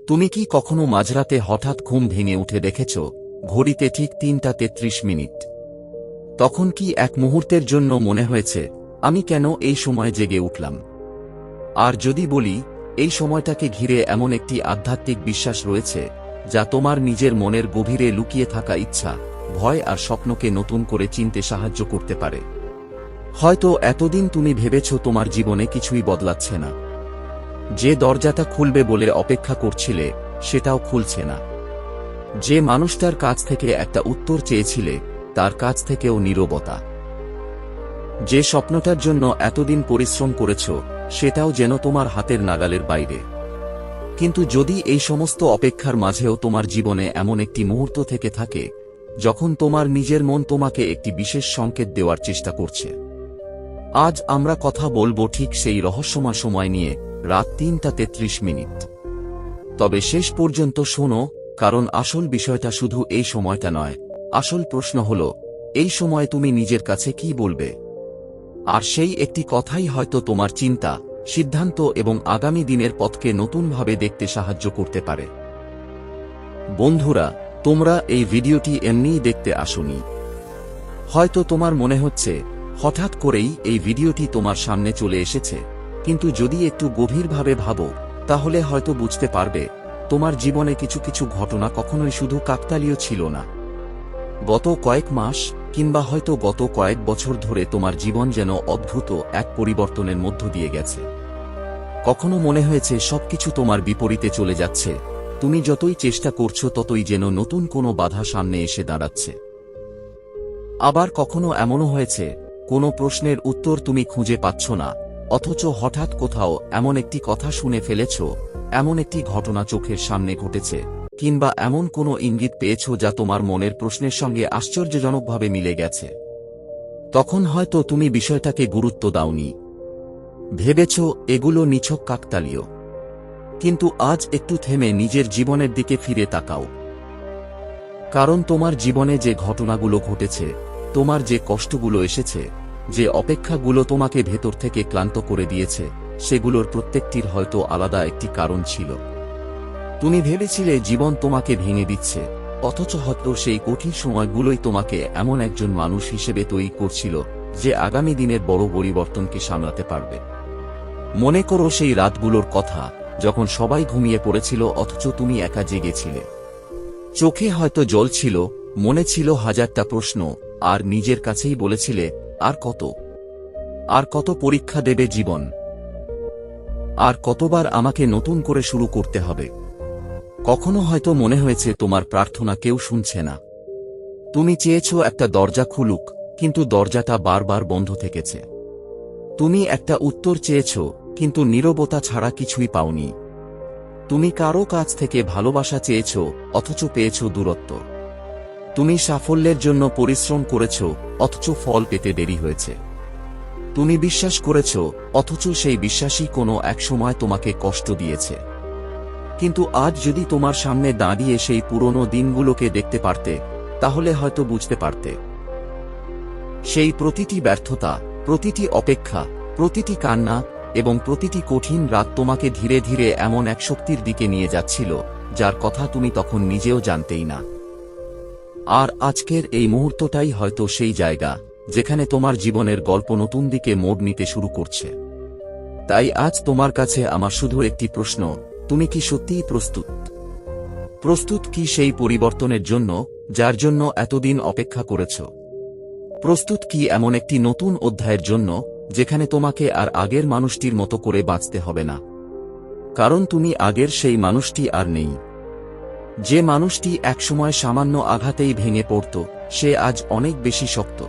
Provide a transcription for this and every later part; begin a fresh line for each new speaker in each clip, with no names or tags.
তুমি কি কখনো মাঝরাতে হঠাৎ ঘুম ভেঙে উঠে দেখেছ ঘড়িতে ঠিক ৩:৩৩? তখন কি এক মুহূর্তের জন্য মনে হয়েছে, আমি কেন এই সময় জেগে উঠলাম? আর যদি বলি, এই সময়টাকে ঘিরে এমন একটি আধ্যাত্মিক বিশ্বাস রয়েছে যা তোমার নিজের মনের গভীরে লুকিয়ে থাকা ইচ্ছা, ভয় আর স্বপ্নকে নতুন করে চিনতে সাহায্য করতে পারে। হয়তো এতদিন তুমি ভেবেছ তোমার জীবনে কিছুই বদলাচ্ছে না, যে দরজাটা খুলবে বলে অপেক্ষা করছিলে সেটাও খুলছে না, যে মানুষটার কাছ থেকে একটা উত্তর চেয়েছিলে তার কাছ থেকেও নীরবতা, যে স্বপ্নটার জন্য এতদিন পরিশ্রম করেছ সেটাও যেন তোমার হাতের নাগালের বাইরে। কিন্তু যদি এই সমস্ত অপেক্ষার মাঝেও তোমার জীবনে এমন একটি মুহূর্ত থেকে থাকে যখন তোমার নিজের মন তোমাকে একটি বিশেষ সংকেত দেওয়ার চেষ্টা করছে, আজ আমরা কথা বলবো ঠিক সেই রহস্যময় সময় নিয়ে, রাত ৩:৩৩। তবে শেষ পর্যন্ত শোনো, কারণ আসল বিষয়টা শুধু এই সময়টা নয়, আসল প্রশ্ন হল এই সময় তুমি নিজের কাছে কি বলবে। আর সেই একটি কথাই হয়তো তোমার চিন্তা, সিদ্ধান্ত এবং আগামী দিনের পথকে নতুনভাবে দেখতে সাহায্য করতে পারে। বন্ধুরা, তোমরা এই ভিডিওটি এমনিই দেখতে আসোনি। হয়তো তোমার মনে হচ্ছে হঠাৎ করেই এই ভিডিওটি তোমার সামনে চলে এসেছে, কিন্তু যদি একটু গভীরভাবে ভাবো তাহলে হয়তো বুঝতে পারবে তোমার জীবনে কিছু কিছু ঘটনা কখনোই শুধু কাকতালীয় ছিল না। গত কয়েক মাস কিংবা হয়তো গত কয়েক বছর ধরে তোমার জীবন যেন অদ্ভুত এক পরিবর্তনের মধ্য দিয়ে গেছে। কখনো মনে হয়েছে সবকিছু তোমার বিপরীতে চলে যাচ্ছে, তুমি যতই চেষ্টা করছো ততই যেন নতুন কোনো বাধা সামনে এসে দাঁড়াচ্ছে। আবার কখনো এমনও হয়েছে কোনো প্রশ্নের উত্তর তুমি খুঁজে পাচ্ছ না, অথচ হঠাৎ কোথাও এমন একটি কথা শুনে ফেলেছ, এমন একটি ঘটনা চোখের সামনে ঘটেছে, কিংবা এমন কোনো ইঙ্গিত পেয়েছ যা তোমার মনের প্রশ্নের সঙ্গে আশ্চর্যজনকভাবে মিলে গেছে। তখন হয়তো তুমি বিষয়টাকে গুরুত্ব দাওনি, ভেবেছ এগুলো নিছক কাকতালীয়। কিন্তু আজ একটু থেমে নিজের জীবনের দিকে ফিরে তাকাও, কারণ তোমার জীবনে যে ঘটনাগুলো ঘটেছে, তোমার যে কষ্টগুলো এসেছে, যে অপেক্ষাগুলো তোমাকে ভেতর থেকে ক্লান্ত করে দিয়েছে, সেগুলোর প্রত্যেকটির হয়তো আলাদা একটি কারণ ছিল। তুমি ভেবেছিলে জীবন তোমাকে ভেঙে দিচ্ছে, অথচ হয়তো সেই কঠিন সময়গুলোই তোমাকে এমন একজন মানুষ হিসেবে তৈরি করছিল যে আগামী দিনের বড় পরিবর্তনকে সামলাতে পারবে। মনে করো সেই রাতগুলোর কথা, যখন সবাই ঘুমিয়ে পড়েছিল অথচ তুমি একা জেগেছিলে। চোখে হয়তো জল ছিল, মনে ছিল হাজারটা প্রশ্ন, আর নিজের কাছেই বলেছিলে, আর কত পরীক্ষা দেবে জীবন, আর কতবার আমাকে নতুন করে শুরু করতে হবে। কখনো হয়তো মনে হয়েছে তোমার প্রার্থনা কেউ শুনছে না। তুমি চেয়েছো একটা দরজা খুলুক, কিন্তু দরজাটা বারবার বন্ধ থেকেছে। তুমি একটা উত্তর চেয়েছো, কিন্তু নীরবতা ছাড়া কিছুই পাওনি। তুমি কারো কাছ থেকে ভালোবাসা চেয়েছো, অথচ পেয়েছো দূরত্ব। তুমি সাফল্যের জন্য পরিশ্রম করেছো, অথচ ফল পেতে দেরি হয়েছে। তুমি বিশ্বাস করেছো, অথচ সেই বিশ্বাসই কোনো এক সময় তোমাকে কষ্ট দিয়েছে। কিন্তু আজ যদি তোমার সামনে দাঁড়িয়ে সেই পুরনো দিনগুলোকে দেখতে পারতে, তাহলে হয়তো বুঝতে পারতে সেই প্রতিটি ব্যর্থতা, প্রতিটি অপেক্ষা, প্রতিটি কান্না এবং প্রতিটি কঠিন রাত তোমাকে ধীরে ধীরে এমন এক শক্তির দিকে নিয়ে যাচ্ছিল যার কথা তুমি তখন নিজেও জানতেই না। আর আজকের এই মুহূর্তটাই হয়তো সেই জায়গা যেখানে তোমার জীবনের গল্প নতুন দিকে মোড় নিতে শুরু করছে। তাই আজ তোমার কাছে আমার শুধু একটি প্রশ্ন, তুমি কি সত্যিই প্রস্তুত? প্রস্তুত কি সেই পরিবর্তনের জন্য যার জন্য এতদিন অপেক্ষা করেছ? প্রস্তুত কি এমন একটি নতুন অধ্যায়ের জন্য যেখানে তোমাকে আর আগের মানুষটির মতো করে বাঁচতে হবে না? কারণ তুমি আগের সেই মানুষটি আর নেই। যে মানুষটি একসময় সামান্য আঘাতেই ভেঙে পড়ত, সে আজ অনেক বেশি শক্ত।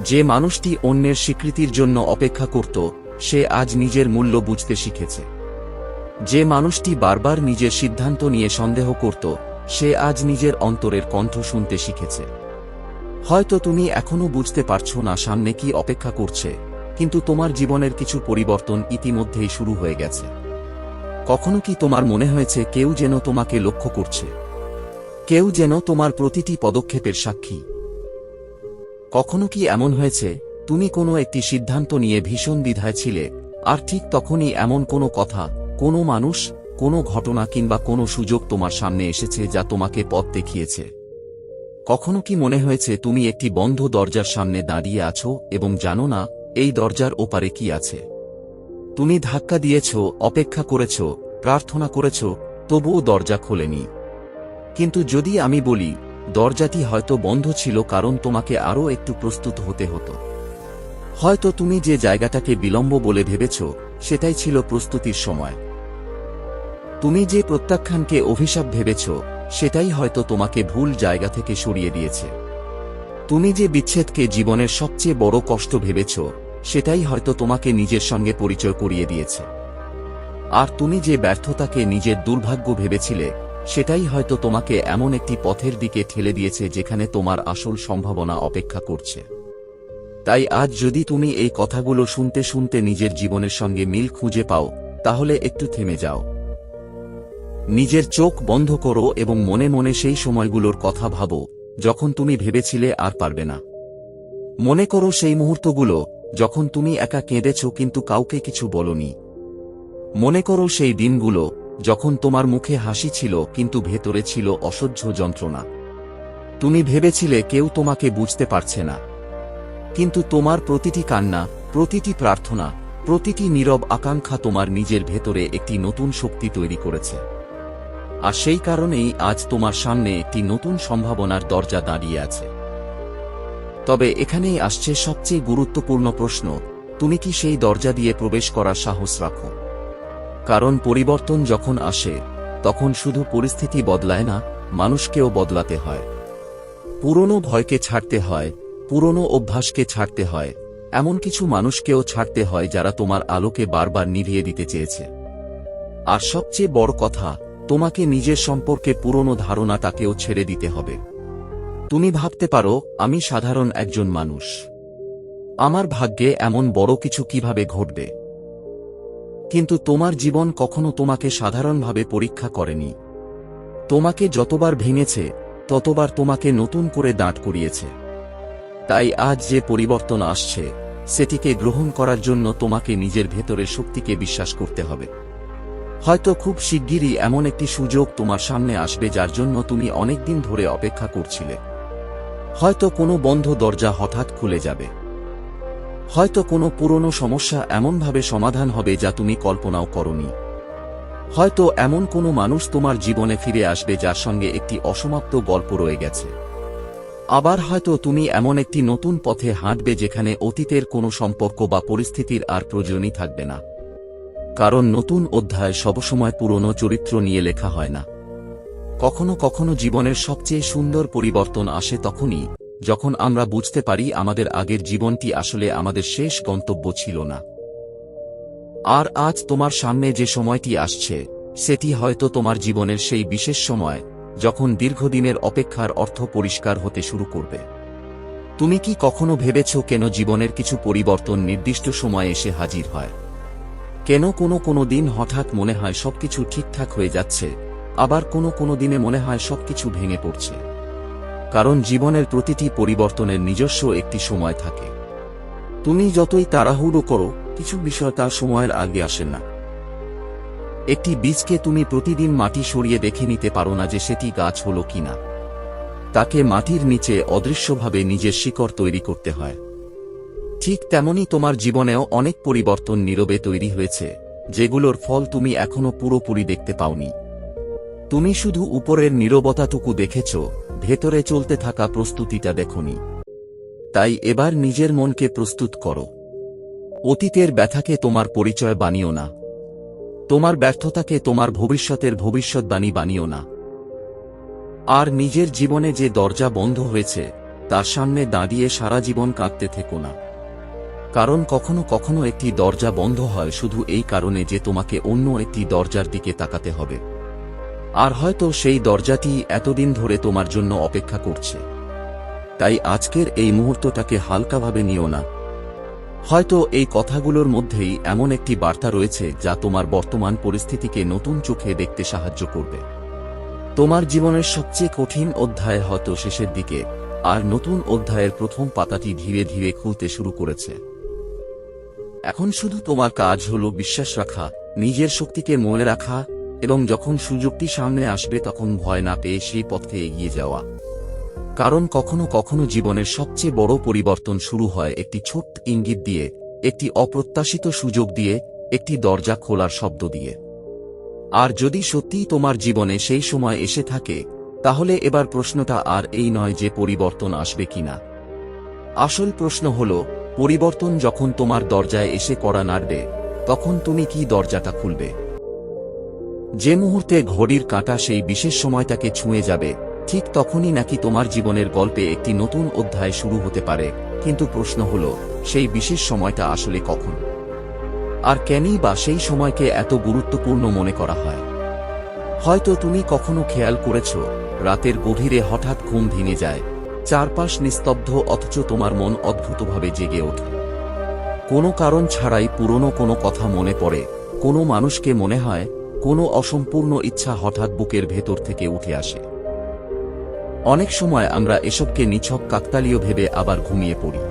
যে মানুষটি অন্যের স্বীকৃতির জন্য অপেক্ষা করত, সে আজ নিজের মূল্য বুঝতে শিখেছে। যে মানুষটি বারবার নিজের সিদ্ধান্ত নিয়ে সন্দেহ করত, সে আজ নিজের অন্তরের কণ্ঠ শুনতে শিখেছে। হয়তো তুমি এখনো বুঝতে পারছো না সামনে কি অপেক্ষা করছে, কিন্তু তোমার জীবনের কিছু পরিবর্তন ইতিমধ্যেই শুরু হয়ে গেছে। কখনো কি তোমার মনে হয়েছে কেউ যেন তোমাকে লক্ষ্য করছে, কেউ যেন তোমার প্রতিটি পদক্ষেপের সাক্ষী? কখনো কি এমন হয়েছে তুমি কোনো একটি সিদ্ধান্ত নিয়ে ভীষণ দ্বিধায় ছিলে, আর ঠিক তখনই এমন কোনো কথা, কোনো মানুষ, কোনো ঘটনা কিংবা কোনো সুযোগ তোমার সামনে এসেছে যা তোমাকে পথ দেখিয়েছে? কখনো কি মনে হয়েছে তুমি একটি বন্ধ দরজার সামনে দাঁড়িয়ে আছো এবং জানো না এই দরজার ওপারে কি আছে? তুমি ধাক্কা দিয়েছ, অপেক্ষা করেছ, প্রার্থনা করেছ, তবুও দরজা খোলেনি। কিন্তু যদি আমি বলি দরজাটি হয়তো বন্ধ ছিল কারণ তোমাকে আরও একটু প্রস্তুত হতে হতো। হয়তো তুমি যে জায়গাটাকে বিলম্ব বলে ভেবেছ সেটাই ছিল প্রস্তুতির সময়। তুমি যে প্রত্যাখ্যানকে অভিশাপ ভেবেছ সেটাই হয়তো তোমাকে ভুল জায়গা থেকে সরিয়ে দিয়েছে। তুমি যে বিচ্ছেদকে জীবনের সবচেয়ে বড় কষ্ট ভেবেছ সেটাই হয়তো তোমাকে নিজের সঙ্গে পরিচয় করিয়ে দিয়েছে। আর তুমি যে ব্যর্থতাকে নিজের দুর্ভাগ্য ভেবেছিলে সেটাই হয়তো তোমাকে এমন একটি পথের দিকে ঠেলে দিয়েছে যেখানে তোমার আসল সম্ভাবনা অপেক্ষা করছে। তাই আজ যদি তুমি এই কথাগুলো শুনতে শুনতে নিজের জীবনের সঙ্গে মিল খুঁজে পাও, তাহলে একটু থেমে যাও। নিজের চোখ বন্ধ করো এবং মনে মনে সেই সময়গুলোর কথা ভাবো যখন তুমি ভেবেছিলে আর পারবে না। মনে করো সেই মুহূর্তগুলো যখন তুমি একা কেঁদেছ কিন্তু কাউকে কিছু বলনি। মনে করো সেই দিনগুলো যখন তোমার মুখে হাসি ছিল কিন্তু ভেতরে ছিল অসহ্য যন্ত্রণা। তুমি ভেবেছিলে কেউ তোমাকে বুঝতে পারছে না, কিন্তু তোমার প্রতিটি কান্না, প্রতিটি প্রার্থনা, প্রতিটি নীরব আকাঙ্ক্ষা তোমার নিজের ভেতরে একটি নতুন শক্তি তৈরি করেছে। আর সেই কারণেই আজ তোমার সামনে একটি নতুন সম্ভাবনার দরজা দাঁড়িয়ে আছে। তবে এখানেই আসছে সবচেয়ে গুরুত্বপূর্ণ প্রশ্ন, তুমি কি সেই দরজা দিয়ে প্রবেশ করার সাহস রাখো? কারণ পরিবর্তন যখন আসে তখন শুধু পরিস্থিতি বদলায় না, মানুষকেও বদলাতে হয়। পুরনো ভয়কে ছাড়তে হয়, পুরনো অভ্যাসকে ছাড়তে হয়, এমন কিছু মানুষকেও ছাড়তে হয় যারা তোমার আলোকে বারবার নিভিয়ে দিতে চেয়েছে। আর সবচেয়ে বড় কথা, তোমাকে নিজের সম্পর্কে পুরনো ধারণাটাকেও ছেড়ে দিতে হবে। তুমি ভাবতে পারো, আমি সাধারণ একজন মানুষ, আমার ভাগ্যে এমন বড় কিছু কিভাবে ঘটবে? কিন্তু তোমার জীবন কখনো তোমাকে সাধারণভাবে পরীক্ষা করেনি। তোমাকে যতবার ভেঙেছে ততবার তোমাকে নতুন করে দাঁড় করিয়েছে। তাই আজ যে পরিবর্তন আসছে সেটিকে গ্রহণ করার জন্য তোমাকে নিজের ভেতরের শক্তিকে বিশ্বাস করতে হবে। হয়তো খুব শিগগিরই এমন একটি সুযোগ তোমার সামনে আসবে যার জন্য তুমি অনেকদিন ধরে অপেক্ষা করছিলে। হয়তো কোনো বন্ধ দরজা হঠাৎ খুলে যাবে। হয়তো কোনো পুরনো সমস্যা এমনভাবে সমাধান হবে যা তুমি কল্পনাও করনি। হয়তো এমন কোনো মানুষ তোমার জীবনে ফিরে আসবে যার সঙ্গে একটি অসমাপ্ত গল্প রয়ে গেছে। আবার হয়তো তুমি এমন একটি নতুন পথে হাঁটবে যেখানে অতীতের কোনো সম্পর্ক বা পরিস্থিতির আর প্রয়োজনই থাকবে না। কারণ নতুন অধ্যায় সবসময় পুরনো চরিত্র নিয়ে লেখা হয় না। কখনো কখনো জীবনের সবচেয়ে সুন্দর পরিবর্তন আসে তখনই যখন আমরা বুঝতে পারি আমাদের আগের জীবনটি আসলে আমাদের শেষ গন্তব্য ছিল না। আর আজ তোমার সামনে যে সময়টি আসছে সেটি হয়তো তোমার জীবনের সেই বিশেষ সময় যখন দীর্ঘদিনের অপেক্ষার অর্থ পরিষ্কার হতে শুরু করবে। তুমি কি কখনো ভেবেছ কেন জীবনের কিছু পরিবর্তন নির্দিষ্ট সময়ে এসে হাজির হয়? কেন কোনো দিন হঠাৎ মনে হয় সবকিছু ঠিকঠাক হয়ে যাচ্ছে, আবার কোনো দিনে মনে হয় সবকিছু ভেঙে পড়ছে? কারণ জীবনের প্রতিটি পরিবর্তনের নিজস্ব একটি সময় থাকে। তুমি যতই তাড়াহুড়ো করো, কিছু বিষয় তার সময়ের আগে আসে না। একটি বীজকে তুমি প্রতিদিন মাটি সরিয়ে দেখে নিতে পারো না যে সেটি গাছ হলো কিনা। তাকে মাটির নিচে অদৃশ্যভাবে নিজের শিকড় তৈরি করতে হয়। ঠিক তেমনি তোমার জীবনেও অনেক পরিবর্তন নীরবে তৈরি হয়েছে, যেগুলোর ফল তুমি এখনো পুরোপুরি দেখতে পাওনি। তুমি শুধু উপরের নীরবতাটুকু দেখেছ, ভেতরে চলতে থাকা প্রস্তুতিটা দেখোনি। তাই এবার নিজের মনকে প্রস্তুত করো। অতীতের ব্যথাকে তোমার পরিচয় বানিও না। তোমার ব্যর্থতাকে তোমার ভবিষ্যতের ভবিষ্যৎবাণী বানিও না। আর নিজের জীবনে যে দরজা বন্ধ হয়েছে তার সামনে দাঁড়িয়ে সারা জীবন কাঁদতে থেকো না। কারণ কখনো কখনো একটি দরজা বন্ধ হয় শুধু এই কারণে যে তোমাকে অন্য একটি দরজার দিকে তাকাতে হবে। আর হয়তো সেই দরজাটি এতদিন ধরে তোমার জন্য অপেক্ষা করছে। তাই আজকের এই মুহূর্তটাকে হালকাভাবে নিও না। হয়তো এই কথাগুলোর মধ্যেই এমন একটি বার্তা রয়েছে যা তোমার বর্তমান পরিস্থিতিকে নতুন চোখে দেখতে সাহায্য করবে। তোমার জীবনের সবচেয়ে কঠিন অধ্যায় হয়তো শেষের দিকে, আর নতুন অধ্যায়ের প্রথম পাতাটি ধীরে ধীরে খুলতে শুরু করেছে। এখন শুধু তোমার কাজ হলো বিশ্বাস রাখা, নিজের শক্তিকে মনে রাখা এবং যখন সুযোগটি সামনে আসবে তখন ভয় না পেয়ে সেই পথে এগিয়ে যাওয়া। কারণ কখনো কখনো জীবনের সবচেয়ে বড় পরিবর্তন শুরু হয় একটি ছোট্ট ইঙ্গিত দিয়ে, একটি অপ্রত্যাশিত সুযোগ দিয়ে, একটি দরজা খোলার শব্দ দিয়ে। আর যদি সত্যিই তোমার জীবনে সেই সময় এসে থাকে, তাহলে এবার প্রশ্নটা আর এই নয় যে পরিবর্তন আসবে কিনা। আসল প্রশ্ন হল, পরিবর্তন যখন তোমার দরজায় এসে কড়া নাড়বে, তখন তুমি কি দরজাটা খুলবে? যে মুহূর্তে ঘড়ির কাঁটা সেই বিশেষ সময়টাকে ছুঁয়ে যাবে, ঠিক তখনই নাকি তোমার জীবনের গল্পে একটি নতুন অধ্যায় শুরু হতে পারে। কিন্তু প্রশ্ন হল, সেই বিশেষ সময়টা আসলে কখন? আর কেনই বা সেই সময়কে এত গুরুত্বপূর্ণ মনে করা হয়? হয়তো তুমি কখনো খেয়াল করেছ, রাতের গভীরে হঠাৎ ঘুম ভেঙে যায়, চারপাশ নিস্তব্ধ, অথচ তোমার মন অদ্ভুতভাবে জেগে ওঠে। কোনো কারণ ছাড়াই পুরনো কোনো কথা মনে পড়ে, কোনো মানুষকে মনে হয়, কোনো অসম্পূর্ণ ইচ্ছা হঠাৎ বুকের ভেতর থেকে উঠে আসে। অনেক সময় আমরা এসবকে নিছক কাকতালীয় ভেবে আবার ঘুমিয়ে পড়ি।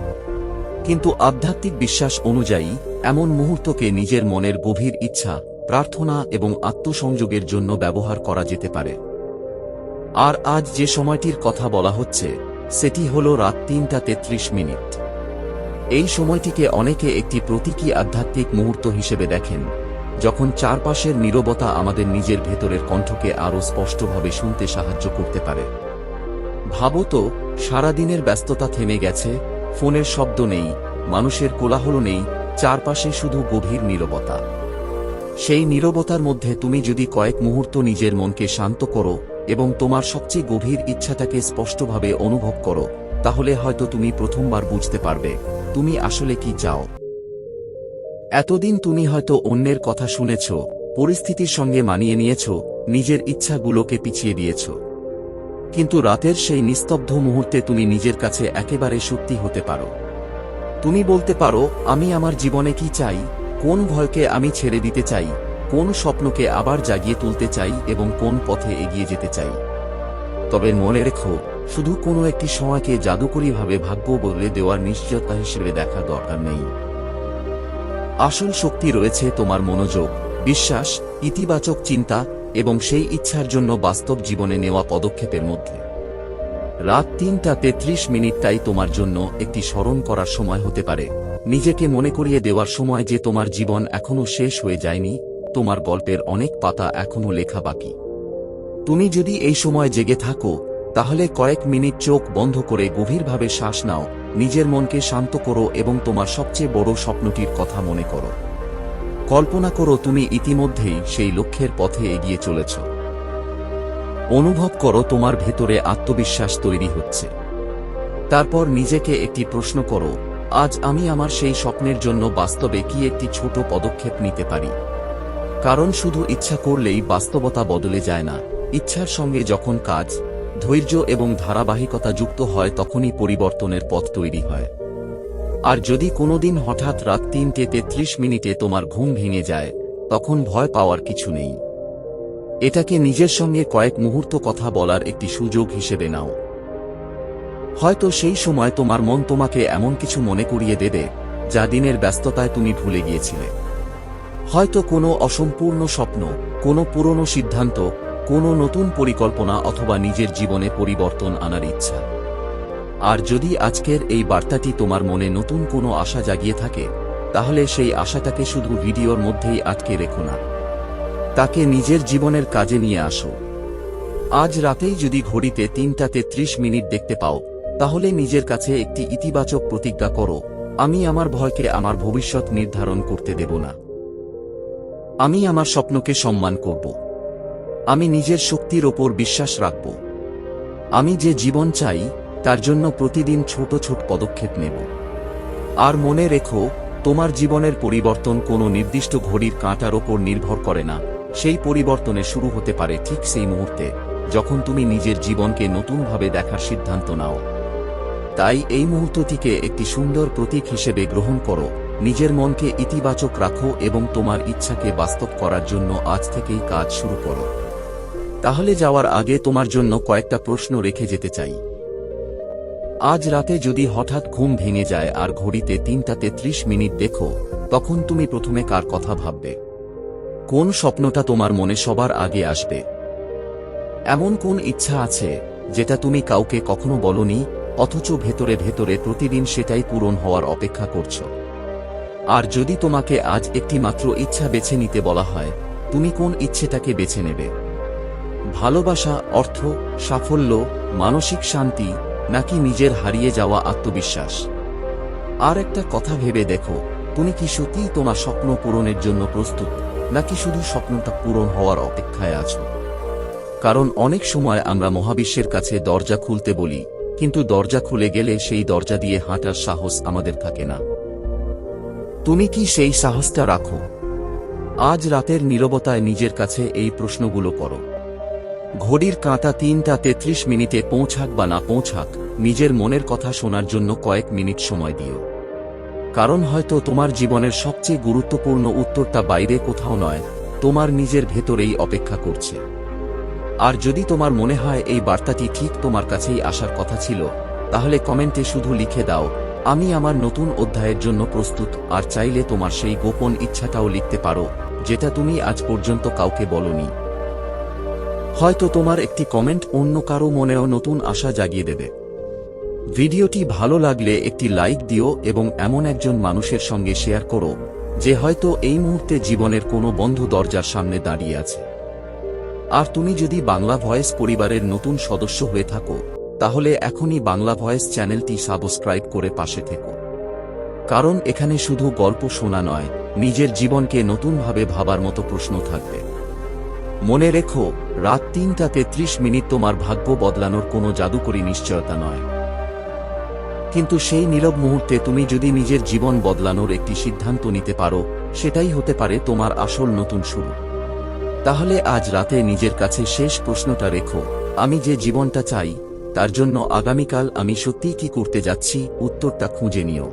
কিন্তু আধ্যাত্মিক বিশ্বাস অনুযায়ী এমন মুহূর্তকে নিজের মনের গভীর ইচ্ছা, প্রার্থনা এবং আত্মসংযোগের জন্য ব্যবহার করা যেতে পারে। আর আজ যে সময়টির কথা বলা হচ্ছে, সেটি হল রাত ৩:৩৩। এই সময়টিকে অনেকে একটি প্রতীকী আধ্যাত্মিক মুহূর্ত হিসেবে দেখেন, যখন চারপাশের নীরবতা আমাদের নিজের ভেতরের কণ্ঠকে আরও স্পষ্টভাবে শুনতে সাহায্য করতে পারে। ভাবো তো, সারাদিনের ব্যস্ততা থেমে গেছে, ফোনের শব্দ নেই, মানুষের কোলাহল নেই, চারপাশে শুধু গভীর নীরবতা। সেই নীরবতার মধ্যে তুমি যদি কয়েক মুহূর্ত নিজের মনকে শান্ত করো এবং তোমার সবচেয়ে গভীর ইচ্ছাটাকে স্পষ্টভাবে অনুভব করো, তাহলে হয়তো তুমি প্রথমবার বুঝতে পারবে তুমি আসলে কি চাও। এতদিন তুমি হয়তো অন্যের কথা শুনেছ, পরিস্থিতির সঙ্গে মানিয়ে নিয়েছ, নিজের ইচ্ছাগুলোকে পিছিয়ে দিয়েছ। কিন্তু রাতের সেই নিস্তব্ধ মুহূর্তে তুমি নিজের কাছে একেবারে সত্যি হতে পারো। তুমি বলতে পারো, আমি আমার জীবনে কি চাই, কোন ভয়কে আমি ছেড়ে দিতে চাই, কোন স্বপ্নকে আবার জাগিয়ে তুলতে চাই এবং কোন পথে এগিয়ে যেতে চাই। তবে মনে রেখো, শুধু কোনো একটি সময়কে জাদুকরীভাবে ভাগ্য বদলে দেওয়ার নিশ্চয়তা হিসেবে দেখা দরকার নেই। আসল শক্তি রয়েছে তোমার মনোযোগ, বিশ্বাস, ইতিবাচক চিন্তা এবং সেই ইচ্ছার জন্য বাস্তব জীবনে নেওয়া পদক্ষেপের মধ্যে। রাত ৩:৩৩টাই তোমার জন্য একটি স্মরণ করার সময় হতে পারে, নিজেকে মনে করিয়ে দেওয়ার সময় যে তোমার জীবন এখনো শেষ হয়ে যায়নি, তোমার গল্পের অনেক পাতা এখনো লেখা বাকি। তুমি যদি এই সময় জেগে থাকো, তাহলে কয়েক মিনিট চোখ বন্ধ করে গভীরভাবে শ্বাস নাও, নিজের মনকে শান্ত করো এবং তোমার সবচেয়ে বড় স্বপ্নটির কথা মনে করো। কল্পনা করো তুমি ইতিমধ্যেই সেই লক্ষ্যের পথে এগিয়ে চলেছ। অনুভব করো তোমার ভেতরে আত্মবিশ্বাস তৈরি হচ্ছে। তারপর নিজেকে একটি প্রশ্ন করো, আজ আমি আমার সেই স্বপ্নের জন্য বাস্তবে কি একটি ছোট পদক্ষেপ নিতে পারি? কারণ শুধু ইচ্ছা করলেই বাস্তবতা বদলে যায় না, ইচ্ছার সঙ্গে যখন কাজ, ধৈর্য এবং ধারাবাহিকতা যুক্ত হয় তখনই পরিবর্তনের পথ তৈরি হয়। আর যদি কোনোদিন হঠাৎ রাত ৩:৩৩ তোমার ঘুম ভেঙে যায়, তখন ভয় পাওয়ার কিছু নেই। এটাকে নিজের সঙ্গে কয়েক মুহূর্ত কথা বলার একটি সুযোগ হিসেবে নাও। হয়তো সেই সময় তোমার মন তোমাকে এমন কিছু মনে করিয়ে দেবে যা দিনের ব্যস্ততায় তুমি ভুলে গিয়েছিলে। হয়তো কোনো অসম্পূর্ণ স্বপ্ন, কোনো পুরনো সিদ্ধান্ত, কোনো নতুন পরিকল্পনা অথবা নিজের জীবনে পরিবর্তন আনার ইচ্ছা। আর যদি আজকের এই বার্তাটি তোমার মনে নতুন কোনো আশা জাগিয়ে থাকে, তাহলে সেই আশাটাকে শুধু ভিডিওর মধ্যেই আটকে রেখো না, তাকে নিজের জীবনের কাজে নিয়ে আসো। আজ রাতেই যদি ঘড়িতে ৩:৩৩ দেখতে পাও, তাহলে নিজের কাছে একটি ইতিবাচক প্রতিজ্ঞা করো, আমি আমার ভয়কে আমার ভবিষ্যৎ নির্ধারণ করতে দেব না। আমি আমার স্বপ্নকে সম্মান করব। আমি নিজের শক্তির ওপর বিশ্বাস রাখব। আমি যে জীবন চাই, তার জন্য প্রতিদিন ছোট ছোট পদক্ষেপ নেব। আর মনে রেখো, তোমার জীবনের পরিবর্তন কোনো নির্দিষ্ট ঘড়ির কাঁটার ওপর নির্ভর করে না, সেই পরিবর্তনে শুরু হতে পারে ঠিক সেই মুহূর্তে, যখন তুমি নিজের জীবনকে নতুনভাবে দেখার সিদ্ধান্ত নাও। তাই এই মুহূর্তটিকে একটি সুন্দর প্রতীক হিসেবে গ্রহণ করো, নিজের মনকে ইতিবাচক রাখো এবং তোমার ইচ্ছাকে বাস্তব করার জন্য আজ থেকেই কাজ শুরু করো। তাহলে যাওয়ার আগে তোমার জন্য কয়েকটা প্রশ্ন রেখে যেতে চাই। আজ রাতে যদি হঠাৎ ঘুম ভেঙে যায় আর ঘড়িতে ৩:৩৩ দেখো, তখন তুমি প্রথমে কার কথা ভাববে? কোন স্বপ্নটা তোমার মনে সবার আগে আসবে? এমন কোন ইচ্ছা আছে যেটা তুমি কাউকে কখনো বলনি, অথচ ভেতরে ভেতরে প্রতিদিন সেটাই পূরণ হওয়ার অপেক্ষা করছো? আর যদি তোমাকে আজ একটি মাত্র ইচ্ছা বেছে নিতে বলা হয়, তুমি কোন ইচ্ছেটাকে বেছে নেবে? ভালোবাসা, অর্থ, সাফল্য, মানসিক শান্তি, নাকি নিজের হারিয়ে যাওয়া আত্মবিশ্বাস? আর একটা কথা ভেবে দেখো, তুমি কি সত্যিই তোমার স্বপ্ন পূরণের জন্য প্রস্তুত, নাকি শুধু স্বপ্নটা পূরণ হওয়ার অপেক্ষায় আছো? কারণ অনেক সময় আমরা মহাবিশ্বের কাছে দরজা খুলতে বলি, কিন্তু দরজা খুলে গেলে সেই দরজা দিয়ে হাঁটার সাহস আমাদের থাকে না। তুমি কি সেই সাহসটা রাখো? আজ রাতের নীরবতায় নিজের কাছে এই প্রশ্নগুলো করো। ঘড়ির কাঁটা ৩:৩৩ পৌঁছাক বা না পৌঁছাক, নিজের মনের কথা শোনার জন্য কয়েক মিনিট সময় দিও। কারণ হয়তো তোমার জীবনের সবচেয়ে গুরুত্বপূর্ণ উত্তরটা বাইরে কোথাও নয়, তোমার নিজের ভেতরেই অপেক্ষা করছে। আর যদি তোমার মনে হয় এই বার্তাটি ঠিক তোমার কাছেই আসার কথা ছিল, তাহলে কমেন্টে শুধু লিখে দাও, আমি আমার নতুন অধ্যায়ের জন্য প্রস্তুত। আর চাইলে তোমার সেই গোপন ইচ্ছাটাও লিখতে পারো, যেটা তুমি আজ পর্যন্ত কাউকে বলনি। হয়তো তোমার একটি কমেন্ট অন্য কারো মনেও নতুন আশা জাগিয়ে দেবে। ভিডিওটি ভালো লাগলে একটি লাইক দিও এবং এমন একজন মানুষের সঙ্গে শেয়ার করো, যে হয়তো এই মুহূর্তে জীবনের কোনো বন্ধ দরজার সামনে দাঁড়িয়ে আছে। আর তুমি যদি বাংলা ভয়েস পরিবারের নতুন সদস্য হয়ে থাকো, তাহলে এখনই বাংলা ভয়েস চ্যানেলটি সাবস্ক্রাইব করে পাশে থেকো। কারণ এখানে শুধু গল্প শোনা নয়, নিজের জীবনকে নতুনভাবে ভাবার মতো প্রশ্ন থাকবে। মনে রেখো, রাত ৩:৩৩ তোমার ভাগ্য বদলানোর কোনো জাদুকরী নিশ্চয়তা নয়, কিন্তু সেই নীরব মুহূর্তে তুমি যদি নিজের জীবন বদলানোর একটি সিদ্ধান্ত নিতে পারো, সেটাই হতে পারে তোমার আসল নতুন শুরু। তাহলে আজ রাতে নিজের কাছে শেষ প্রশ্নটা রেখো, আমি যে জীবনটা চাই, তার জন্য আগামীকাল আমি সত্যিই কি করতে যাচ্ছি? উত্তরটা খুঁজে নিও।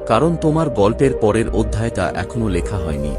কারণ তোমার গল্পের পরের অধ্যায়টা এখনো লেখা হয়নি।